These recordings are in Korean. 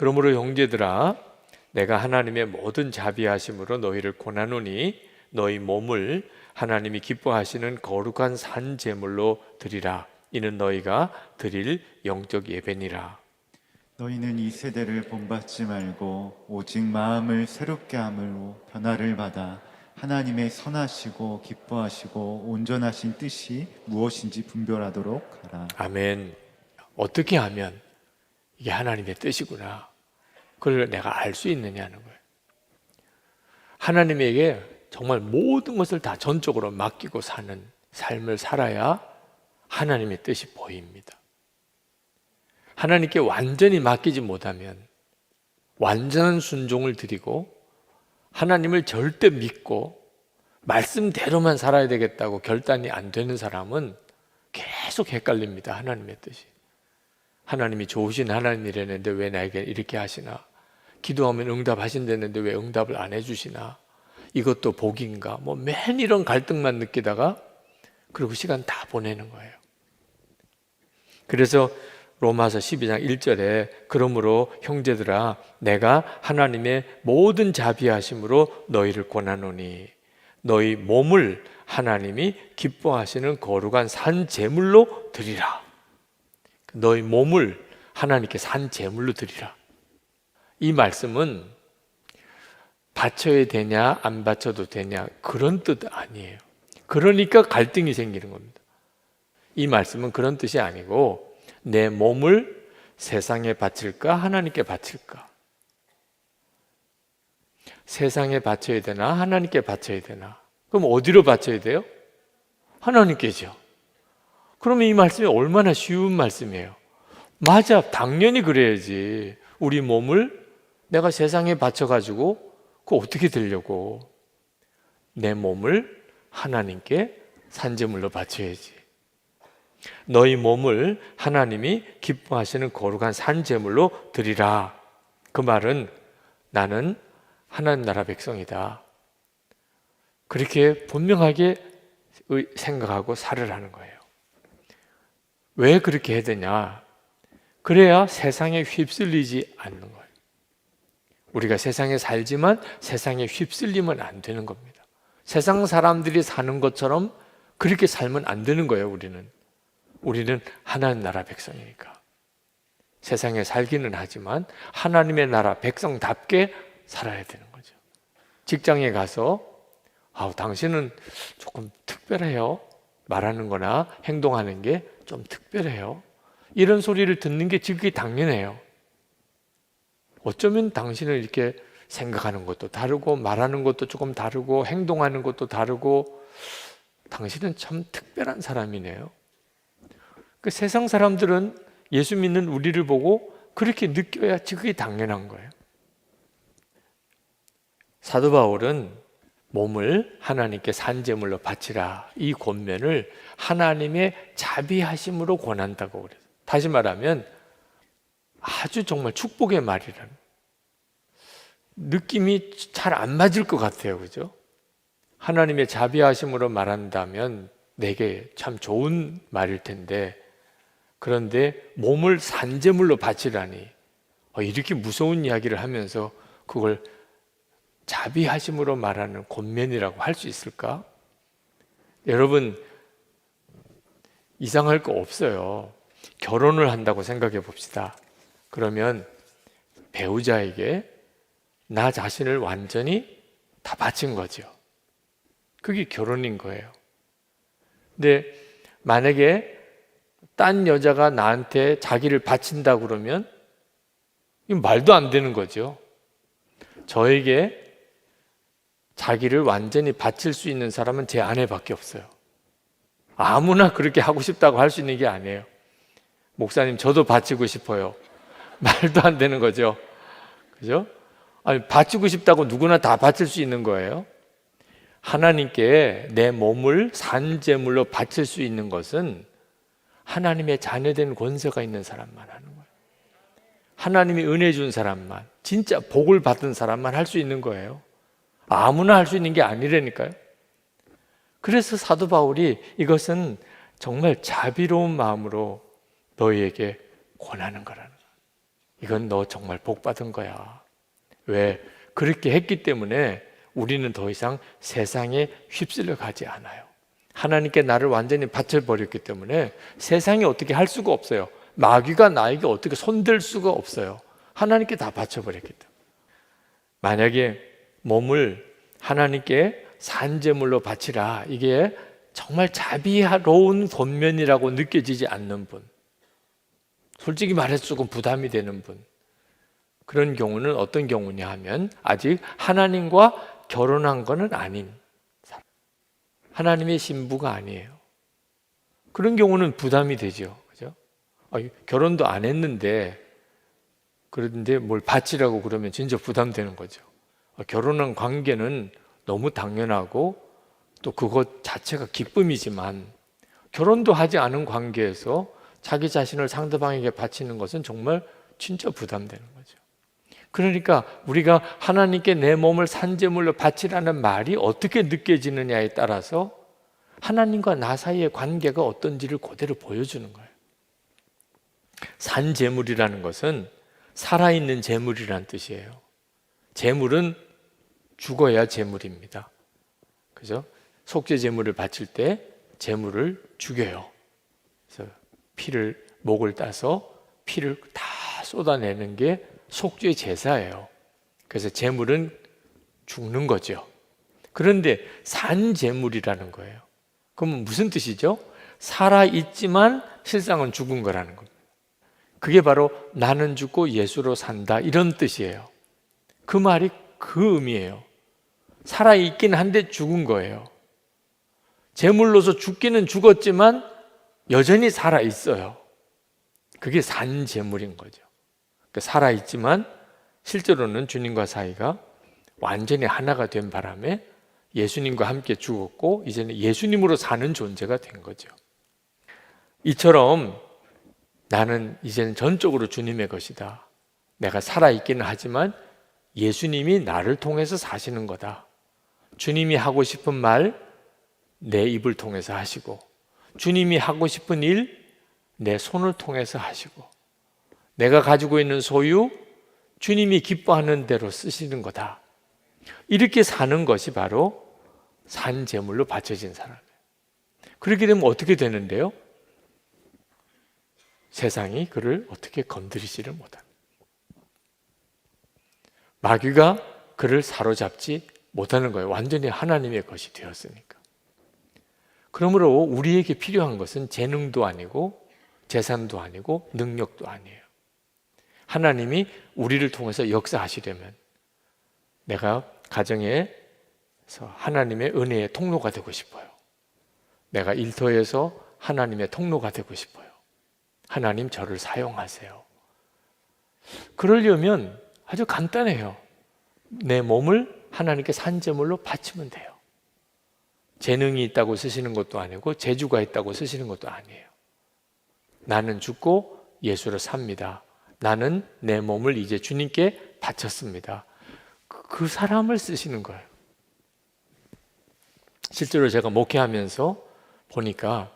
그러므로 형제들아, 내가 하나님의 모든 자비하심으로 너희를 권하노니 너희 몸을 하나님이 기뻐하시는 거룩한 산 제물로 드리라. 이는 너희가 드릴 영적 예배니라. 너희는 이 세대를 본받지 말고 오직 마음을 새롭게 함으로 변화를 받아 하나님의 선하시고 기뻐하시고 온전하신 뜻이 무엇인지 분별하도록 하라. 아멘. 어떻게 하면 이게 하나님의 뜻이구나, 그걸 내가 알 수 있느냐는 거예요. 하나님에게 정말 모든 것을 다 전적으로 맡기고 사는 삶을 살아야 하나님의 뜻이 보입니다. 하나님께 완전히 맡기지 못하면, 완전한 순종을 드리고 하나님을 절대 믿고 말씀대로만 살아야 되겠다고 결단이 안 되는 사람은 계속 헷갈립니다. 하나님의 뜻이. 하나님이 좋으신 하나님이라는데 왜 나에게 이렇게 하시나? 기도하면 응답하신다는데 왜 응답을 안 해주시나? 이것도 복인가? 맨 이런 갈등만 느끼다가 그리고 시간 다 보내는 거예요. 그래서 로마서 12장 1절에 그러므로 형제들아, 내가 하나님의 모든 자비하심으로 너희를 권하노니 너희 몸을 하나님이 기뻐하시는 거룩한 산 제물로 드리라. 너희 몸을 하나님께 산 제물로 드리라. 이 말씀은 바쳐야 되냐 안 바쳐도 되냐 그런 뜻 아니에요. 그러니까 갈등이 생기는 겁니다. 이 말씀은 그런 뜻이 아니고, 내 몸을 세상에 바칠까 하나님께 바칠까? 세상에 바쳐야 되나 하나님께 바쳐야 되나? 그럼 어디로 바쳐야 돼요? 하나님께죠. 그러면 이 말씀이 얼마나 쉬운 말씀이에요. 맞아, 당연히 그래야지. 우리 몸을 내가 세상에 바쳐가지고 그거 어떻게 되려고? 내 몸을 하나님께 산제물로 바쳐야지. 너희 몸을 하나님이 기뻐하시는 거룩한 산제물로 드리라. 그 말은 나는 하나님 나라 백성이다, 그렇게 분명하게 생각하고 살으라는 거예요. 왜 그렇게 해야 되냐? 그래야 세상에 휩쓸리지 않는 거예요. 우리가 세상에 살지만 세상에 휩쓸리면 안 되는 겁니다. 세상 사람들이 사는 것처럼 그렇게 살면 안 되는 거예요. 우리는 하나님 나라 백성이니까. 세상에 살기는 하지만 하나님의 나라 백성답게 살아야 되는 거죠. 직장에 가서 당신은 조금 특별해요, 말하는 거나 행동하는 게 좀 특별해요, 이런 소리를 듣는 게 지극히 당연해요. 어쩌면 당신은 이렇게 생각하는 것도 다르고 말하는 것도 조금 다르고 행동하는 것도 다르고 당신은 참 특별한 사람이네요. 그 세상 사람들은 예수 믿는 우리를 보고 그렇게 느껴야 지극히 당연한 거예요. 사도 바울은 몸을 하나님께 산제물로 바치라, 이 권면을 하나님의 자비하심으로 권한다고 그래요. 다시 말하면 아주 정말 축복의 말이라는, 느낌이 잘 안 맞을 것 같아요, 그죠? 하나님의 자비하심으로 말한다면 내게 참 좋은 말일 텐데, 그런데 몸을 산제물로 바치라니, 이렇게 무서운 이야기를 하면서 그걸 자비하심으로 말하는 권면이라고 할 수 있을까? 여러분, 이상할 거 없어요. 결혼을 한다고 생각해 봅시다. 그러면 배우자에게 나 자신을 완전히 다 바친 거죠. 그게 결혼인 거예요. 근데 만약에 딴 여자가 나한테 자기를 바친다 그러면 이건 말도 안 되는 거죠. 저에게 자기를 완전히 바칠 수 있는 사람은 제 아내밖에 없어요. 아무나 그렇게 하고 싶다고 할 수 있는 게 아니에요. 목사님, 저도 바치고 싶어요. 말도 안 되는 거죠. 그죠? 아니, 바치고 싶다고 누구나 다 바칠 수 있는 거예요. 하나님께 내 몸을 산제물로 바칠 수 있는 것은 하나님의 자녀된 권세가 있는 사람만 하는 거예요. 하나님이 은혜 준 사람만, 진짜 복을 받은 사람만 할 수 있는 거예요. 아무나 할 수 있는 게 아니라니까요. 그래서 사도 바울이 이것은 정말 자비로운 마음으로 너희에게 권하는 거라는 거예요. 이건 너 정말 복 받은 거야. 왜? 그렇게 했기 때문에 우리는 더 이상 세상에 휩쓸려 가지 않아요. 하나님께 나를 완전히 바쳐버렸기 때문에 세상이 어떻게 할 수가 없어요. 마귀가 나에게 어떻게 손댈 수가 없어요. 하나님께 다 바쳐버렸기 때문에. 만약에 몸을 하나님께 산제물로 바치라, 이게 정말 자비로운 권면이라고 느껴지지 않는 분, 솔직히 말해서 조금 부담이 되는 분, 그런 경우는 어떤 경우냐 하면 아직 하나님과 결혼한 것은 아닌 사람, 하나님의 신부가 아니에요. 그런 경우는 부담이 되죠. 그죠? 결혼도 안 했는데 그런데 뭘 바치라고 그러면 진짜 부담되는 거죠. 결혼한 관계는 너무 당연하고 또 그것 자체가 기쁨이지만 결혼도 하지 않은 관계에서 자기 자신을 상대방에게 바치는 것은 정말 진짜 부담되는 거죠. 그러니까 우리가 하나님께 내 몸을 산제물로 바치라는 말이 어떻게 느껴지느냐에 따라서 하나님과 나 사이의 관계가 어떤지를 그대로 보여주는 거예요. 산제물이라는 것은 살아있는 제물이라는 뜻이에요. 제물은 죽어야 제물입니다. 그죠? 속죄 제물을 바칠 때 제물을 죽여요. 그래서 목을 따서 피를 다 쏟아내는 게 속죄 제사예요. 그래서 제물은 죽는 거죠. 그런데 산 제물이라는 거예요. 그러면 무슨 뜻이죠? 살아있지만 실상은 죽은 거라는 겁니다. 그게 바로 나는 죽고 예수로 산다, 이런 뜻이에요. 그 말이 그 의미예요. 살아있긴 한데 죽은 거예요. 제물로서 죽기는 죽었지만 여전히 살아있어요. 그게 산 제물인 거죠. 그러니까 살아있지만 실제로는 주님과 사이가 완전히 하나가 된 바람에 예수님과 함께 죽었고 이제는 예수님으로 사는 존재가 된 거죠. 이처럼 나는 이제는 전적으로 주님의 것이다. 내가 살아있기는 하지만 예수님이 나를 통해서 사시는 거다. 주님이 하고 싶은 말 내 입을 통해서 하시고, 주님이 하고 싶은 일 내 손을 통해서 하시고, 내가 가지고 있는 소유 주님이 기뻐하는 대로 쓰시는 거다. 이렇게 사는 것이 바로 산 제물로 바쳐진 사람이에요. 그렇게 되면 어떻게 되는데요? 세상이 그를 어떻게 건드리지를 못합니다. 마귀가 그를 사로잡지 못하는 거예요. 완전히 하나님의 것이 되었으니까. 그러므로 우리에게 필요한 것은 재능도 아니고 재산도 아니고 능력도 아니에요. 하나님이 우리를 통해서 역사하시려면 내가 가정에서 하나님의 은혜의 통로가 되고 싶어요. 내가 일터에서 하나님의 통로가 되고 싶어요. 하나님 저를 사용하세요. 그러려면 아주 간단해요. 내 몸을 하나님께 산제물로 바치면 돼요. 재능이 있다고 쓰시는 것도 아니고 재주가 있다고 쓰시는 것도 아니에요. 나는 죽고 예수를 삽니다. 나는 내 몸을 이제 주님께 바쳤습니다. 그 사람을 쓰시는 거예요. 실제로 제가 목회하면서 보니까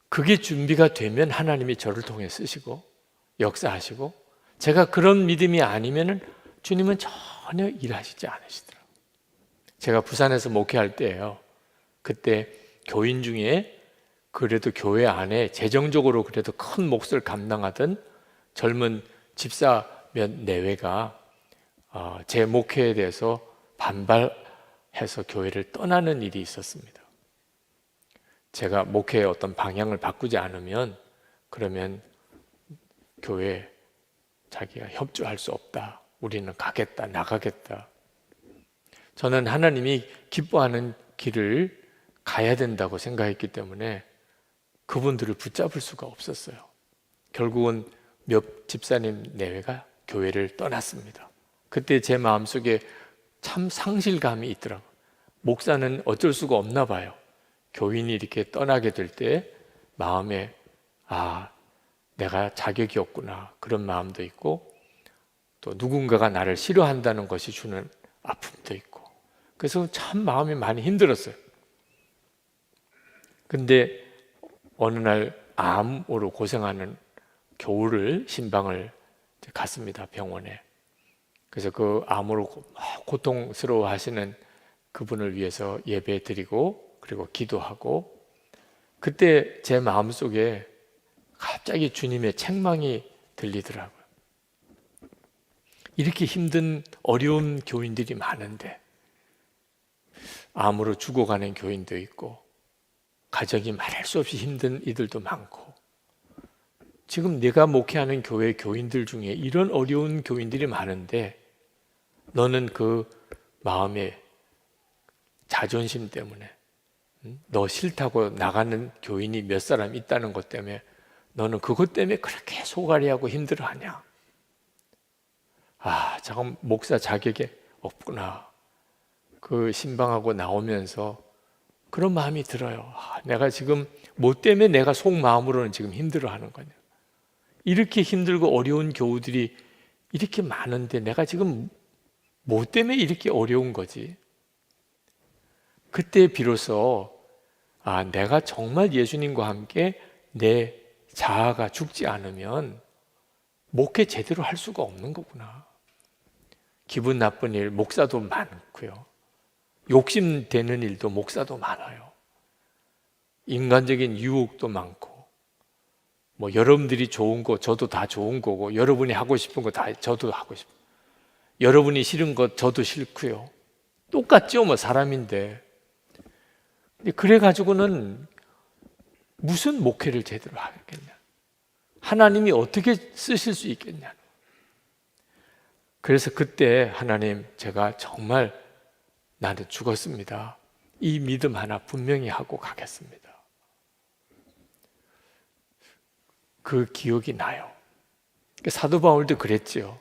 그게 준비가 되면 하나님이 저를 통해 쓰시고 역사하시고, 제가 그런 믿음이 아니면은 주님은 전혀 일하시지 않으시더라고요. 제가 부산에서 목회할 때예요. 그때 교인 중에 그래도 교회 안에 재정적으로 그래도 큰 몫을 감당하던 젊은 집사 몇 내외가 제 목회에 대해서 반발해서 교회를 떠나는 일이 있었습니다. 제가 목회의 어떤 방향을 바꾸지 않으면 그러면 교회 자기가 협조할 수 없다. 우리는 가겠다, 나가겠다. 저는 하나님이 기뻐하는 길을 가야 된다고 생각했기 때문에 그분들을 붙잡을 수가 없었어요. 결국은 몇 집사님 내외가 교회를 떠났습니다. 그때 제 마음속에 참 상실감이 있더라고요. 목사는 어쩔 수가 없나 봐요. 교인이 이렇게 떠나게 될 때 마음에 내가 자격이 없구나, 그런 마음도 있고, 또 누군가가 나를 싫어한다는 것이 주는 아픔도 있고, 그래서 참 마음이 많이 힘들었어요. 근데 어느 날 암으로 고생하는 신방을 갔습니다. 병원에. 그래서 그 암으로 고통스러워 하시는 그분을 위해서 예배 드리고 그리고 기도하고, 그때 제 마음속에 갑자기 주님의 책망이 들리더라고요. 이렇게 힘든 어려운 교인들이 많은데 암으로 죽어가는 교인도 있고 가정이 말할 수 없이 힘든 이들도 많고, 지금 내가 목회하는 교회 교인들 중에 이런 어려운 교인들이 많은데 너는 그 마음의 자존심 때문에, 너 싫다고 나가는 교인이 몇 사람 있다는 것 때문에 너는 그것 때문에 그렇게 소갈이하고 힘들어하냐? 아, 잠깐 목사 자격에 없구나. 그 신방하고 나오면서 그런 마음이 들어요. 아, 내가 지금 뭐 때문에 내가 속마음으로는 지금 힘들어하는 거냐? 이렇게 힘들고 어려운 교우들이 이렇게 많은데 내가 지금 뭐 때문에 이렇게 어려운 거지? 그때 비로소 아, 내가 정말 예수님과 함께 내 자아가 죽지 않으면 목회 제대로 할 수가 없는 거구나. 기분 나쁜 일 목사도 많고요. 욕심되는 일도 목사도 많아요. 인간적인 유혹도 많고, 뭐 여러분들이 좋은 거 저도 다 좋은 거고, 여러분이 하고 싶은 거 다 저도 하고 싶고, 여러분이 싫은 거 저도 싫고요. 똑같죠, 뭐 사람인데. 그래 가지고는 무슨 목회를 제대로 하겠냐? 하나님이 어떻게 쓰실 수 있겠냐? 그래서 그때 하나님, 제가 정말 나는 죽었습니다. 이 믿음 하나 분명히 하고 가겠습니다. 그 기억이 나요. 사도 바울도 그랬지요.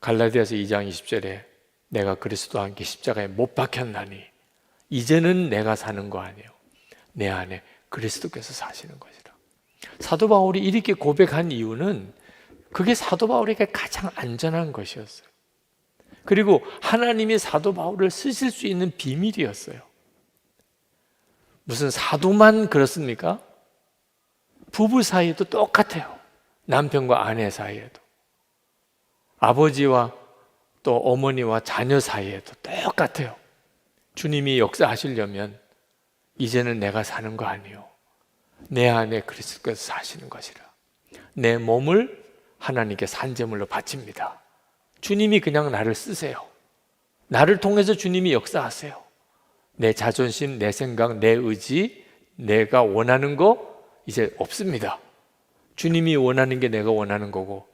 갈라디아서 2장 20절에 내가 그리스도와 함께 십자가에 못 박혔나니 이제는 내가 사는 거 아니에요. 내 안에 그리스도께서 사시는 것이라. 사도 바울이 이렇게 고백한 이유는 그게 사도 바울에게 가장 안전한 것이었어요. 그리고 하나님이 사도 바울을 쓰실 수 있는 비밀이었어요. 무슨 사도만 그렇습니까? 부부 사이에도 똑같아요. 남편과 아내 사이에도, 아버지와 또 어머니와 자녀 사이에도 똑같아요. 주님이 역사하시려면 이제는 내가 사는 거 아니요, 내 안에 그리스도께서 사시는 것이라. 내 몸을 하나님께 산제물로 바칩니다. 주님이 그냥 나를 쓰세요. 나를 통해서 주님이 역사하세요. 내 자존심, 내 생각, 내 의지, 내가 원하는 거 이제 없습니다. 주님이 원하는 게 내가 원하는 거고,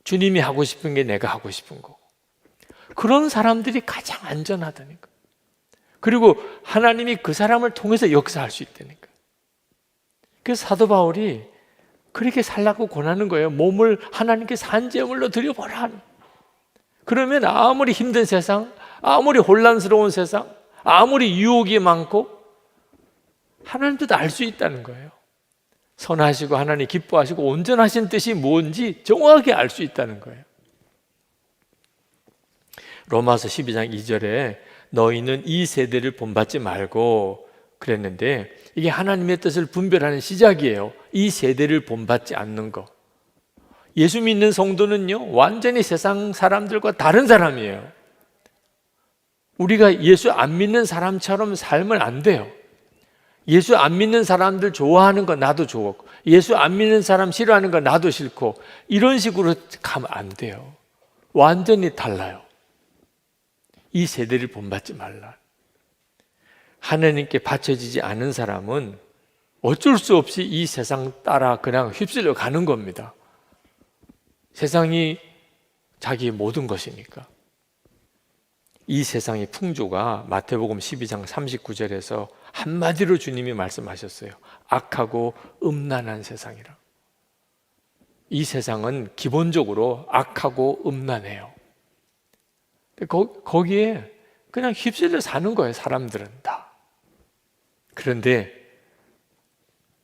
주님이 하고 싶은 게 내가 하고 싶은 거고. 그런 사람들이 가장 안전하다니까. 그리고 하나님이 그 사람을 통해서 역사할 수 있다니까. 그래서 사도 바울이 그렇게 살라고 권하는 거예요. 몸을 하나님께 산제물로 드려보라. 그러면 아무리 힘든 세상, 아무리 혼란스러운 세상, 아무리 유혹이 많고 하나님도 알 수 있다는 거예요. 선하시고 하나님 기뻐하시고 온전하신 뜻이 뭔지 정확하게 알 수 있다는 거예요. 로마서 12장 2절에 너희는 이 세대를 본받지 말고 그랬는데, 이게 하나님의 뜻을 분별하는 시작이에요. 이 세대를 본받지 않는 거. 예수 믿는 성도는요, 완전히 세상 사람들과 다른 사람이에요. 우리가 예수 안 믿는 사람처럼 살면 안 돼요. 예수 안 믿는 사람들 좋아하는 거 나도 좋았고, 예수 안 믿는 사람 싫어하는 거 나도 싫고, 이런 식으로 가면 안 돼요. 완전히 달라요. 이 세대를 본받지 말라. 하나님께 바쳐지지 않은 사람은 어쩔 수 없이 이 세상 따라 그냥 휩쓸려 가는 겁니다. 세상이 자기의 모든 것이니까. 이 세상의 풍조가 마태복음 12장 39절에서 한마디로 주님이 말씀하셨어요. 악하고 음란한 세상이라. 이 세상은 기본적으로 악하고 음란해요. 거기에 그냥 휩쓸려 사는 거예요, 사람들은 다. 그런데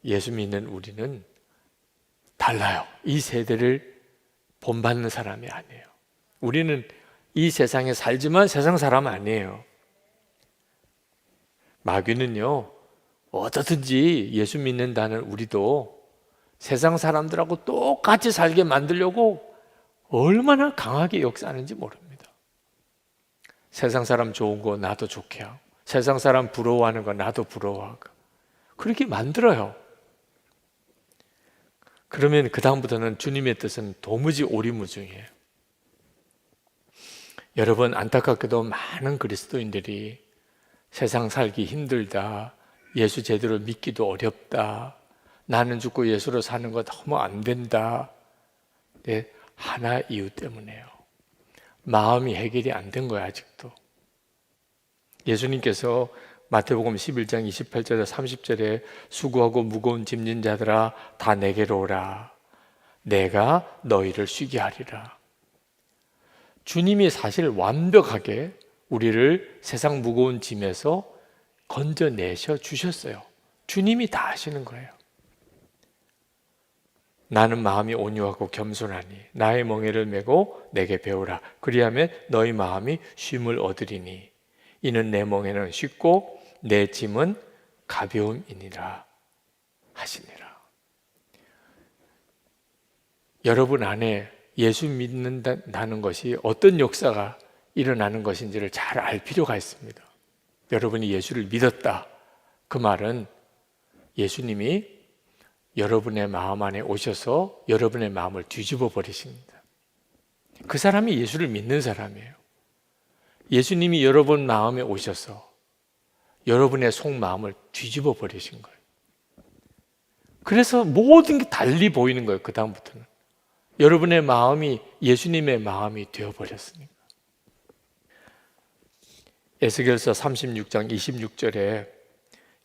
예수 믿는 우리는 달라요. 이 세대를 본받는 사람이 아니에요. 우리는 이 세상에 살지만 세상 사람 아니에요. 마귀는요, 어떻든지 예수 믿는다는 우리도 세상 사람들하고 똑같이 살게 만들려고 얼마나 강하게 역사하는지 모릅니다. 세상 사람 좋은 거 나도 좋게 하고, 세상 사람 부러워하는 거 나도 부러워하고, 그렇게 만들어요. 그러면 그 다음부터는 주님의 뜻은 도무지 오리무중이에요. 여러분, 안타깝게도 많은 그리스도인들이 세상 살기 힘들다, 예수 제대로 믿기도 어렵다, 나는 죽고 예수로 사는 거 너무 안 된다. 네, 하나 이유 때문에요. 마음이 해결이 안 된 거야, 아직도. 예수님께서 마태복음 11장 28절에 30절에 수고하고 무거운 짐진 자들아 다 내게로 오라. 내가 너희를 쉬게 하리라. 주님이 사실 완벽하게 우리를 세상 무거운 짐에서 건져내셔 주셨어요. 주님이 다 하시는 거예요. 나는 마음이 온유하고 겸손하니 나의 멍에를 메고 내게 배우라. 그리하면 너희 마음이 쉼을 얻으리니 이는 내 멍에는 쉽고 내 짐은 가벼움이니라 하시니라. 여러분 안에 예수 믿는다는 것이 어떤 역사가 일어나는 것인지를 잘 알 필요가 있습니다. 여러분이 예수를 믿었다. 그 말은 예수님이 여러분의 마음 안에 오셔서 여러분의 마음을 뒤집어 버리십니다. 그 사람이 예수를 믿는 사람이에요. 예수님이 여러분 마음에 오셔서 여러분의 속마음을 뒤집어 버리신 거예요. 그래서 모든 게 달리 보이는 거예요. 그 다음부터는 여러분의 마음이 예수님의 마음이 되어버렸으니까. 에스겔서 36장 26절에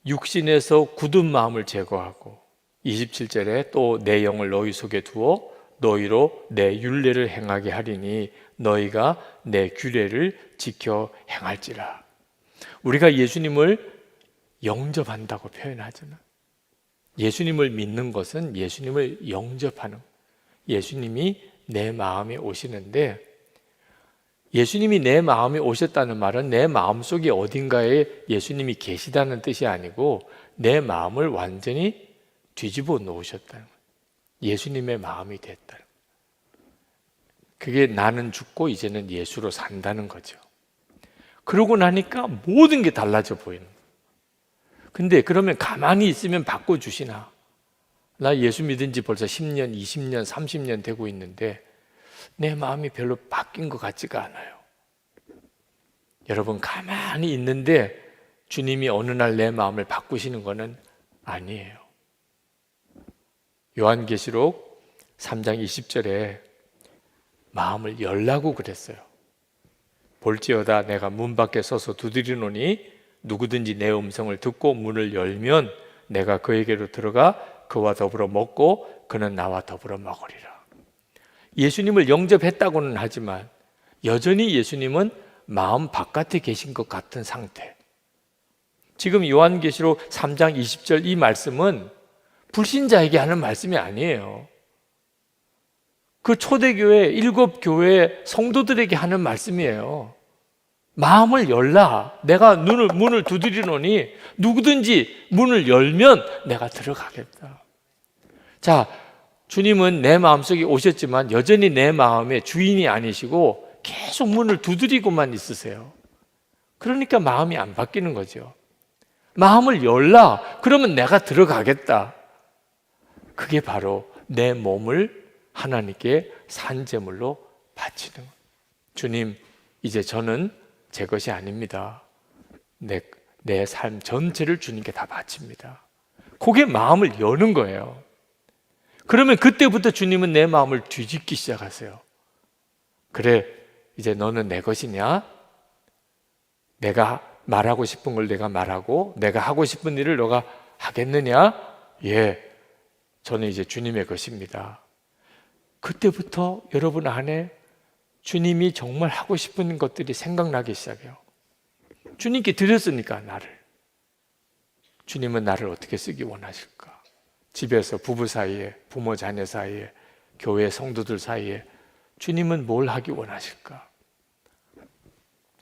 육신에서 굳은 마음을 제거하고 27절에 또 내 영을 너희 속에 두어 너희로 내 율례를 행하게 하리니 너희가 내 규례를 지켜 행할지라. 우리가 예수님을 영접한다고 표현하잖아. 예수님을 믿는 것은 예수님을 영접하는, 예수님이 내 마음에 오시는데, 예수님이 내 마음에 오셨다는 말은 내 마음속에 어딘가에 예수님이 계시다는 뜻이 아니고 내 마음을 완전히 뒤집어 놓으셨다는 거예요. 예수님의 마음이 됐다. 그게 나는 죽고 이제는 예수로 산다는 거죠. 그러고 나니까 모든 게 달라져 보이는 거예요. 근데 그러면 가만히 있으면 바꿔주시나? 나 예수 믿은 지 벌써 10년, 20년, 30년 되고 있는데 내 마음이 별로 바뀐 것 같지가 않아요. 여러분, 가만히 있는데 주님이 어느 날 내 마음을 바꾸시는 것은 아니에요. 요한계시록 3장 20절에 마음을 열라고 그랬어요. 볼지어다 내가 문 밖에 서서 두드리노니 누구든지 내 음성을 듣고 문을 열면 내가 그에게로 들어가 그와 더불어 먹고 그는 나와 더불어 먹으리라. 예수님을 영접했다고는 하지만 여전히 예수님은 마음 바깥에 계신 것 같은 상태. 지금 요한계시록 3장 20절 이 말씀은 불신자에게 하는 말씀이 아니에요. 그 초대교회 7교회 성도들에게 하는 말씀이에요. 마음을 열라. 내가 문을 두드리노니 누구든지 문을 열면 내가 들어가겠다. 자, 주님은 내 마음속에 오셨지만 여전히 내 마음의 주인이 아니시고 계속 문을 두드리고만 있으세요. 그러니까 마음이 안 바뀌는 거죠. 마음을 열라. 그러면 내가 들어가겠다. 그게 바로 내 몸을 하나님께 산제물로 바치는 거예요. 주님, 이제 저는 제 것이 아닙니다. 내 삶 전체를 주님께 다 바칩니다. 그게 마음을 여는 거예요. 그러면 그때부터 주님은 내 마음을 뒤집기 시작하세요. 그래, 이제 너는 내 것이냐? 내가 말하고 싶은 걸 내가 말하고 내가 하고 싶은 일을 너가 하겠느냐? 예, 저는 이제 주님의 것입니다. 그때부터 여러분 안에 주님이 정말 하고 싶은 것들이 생각나기 시작해요. 주님께 드렸으니까 나를. 주님은 나를 어떻게 쓰기 원하실까? 집에서 부부 사이에, 부모 자녀 사이에, 교회 성도들 사이에 주님은 뭘 하기 원하실까?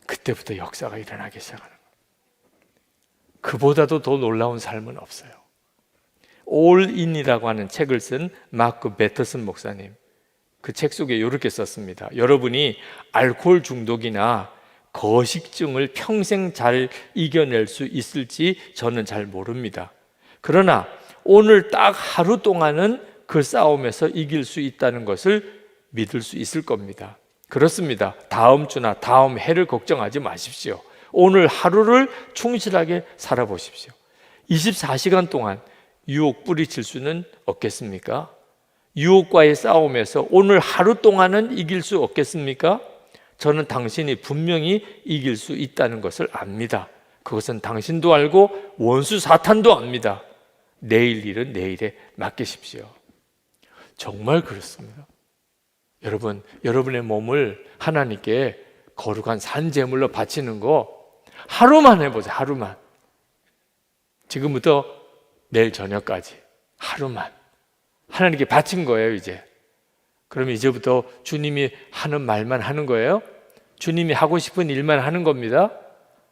그때부터 역사가 일어나기 시작하는 거예요. 그보다도 더 놀라운 삶은 없어요. 올인이라고 하는 책을 쓴 마크 베터슨 목사님, 그 책 속에 이렇게 썼습니다. 여러분이 알코올 중독이나 거식증을 평생 잘 이겨낼 수 있을지 저는 잘 모릅니다. 그러나 오늘 딱 하루 동안은 그 싸움에서 이길 수 있다는 것을 믿을 수 있을 겁니다. 그렇습니다. 다음 주나 다음 해를 걱정하지 마십시오. 오늘 하루를 충실하게 살아보십시오. 24시간 동안 유혹 뿌리칠 수는 없겠습니까? 유혹과의 싸움에서 오늘 하루 동안은 이길 수 없겠습니까? 저는 당신이 분명히 이길 수 있다는 것을 압니다. 그것은 당신도 알고 원수 사탄도 압니다. 내일 일은 내일에 맡기십시오. 정말 그렇습니다. 여러분, 여러분의 몸을 하나님께 거룩한 산제물로 바치는 거 하루만 해보세요. 하루만. 지금부터 내일 저녁까지 하루만 하나님께 바친 거예요. 이제 그러면 이제부터 주님이 하는 말만 하는 거예요. 주님이 하고 싶은 일만 하는 겁니다.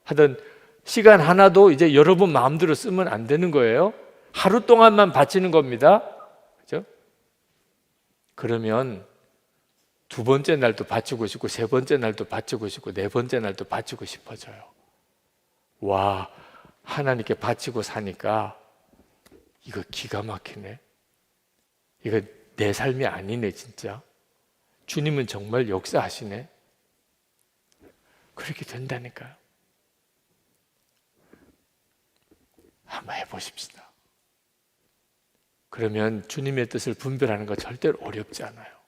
하던 시간 하나도 이제 여러분 마음대로 쓰면 안 되는 거예요. 하루 동안만 바치는 겁니다. 그죠? 그러면 두 번째 날도 바치고 싶고, 세 번째 날도 바치고 싶고, 네 번째 날도 바치고 싶어져요. 와, 하나님께 바치고 사니까 이거 기가 막히네. 이거 내 삶이 아니네, 진짜. 주님은 정말 역사하시네. 그렇게 된다니까요. 한번 해보십시다. 그러면 주님의 뜻을 분별하는 거 절대로 어렵지 않아요.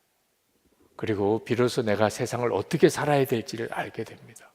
그리고 비로소 내가 세상을 어떻게 살아야 될지를 알게 됩니다.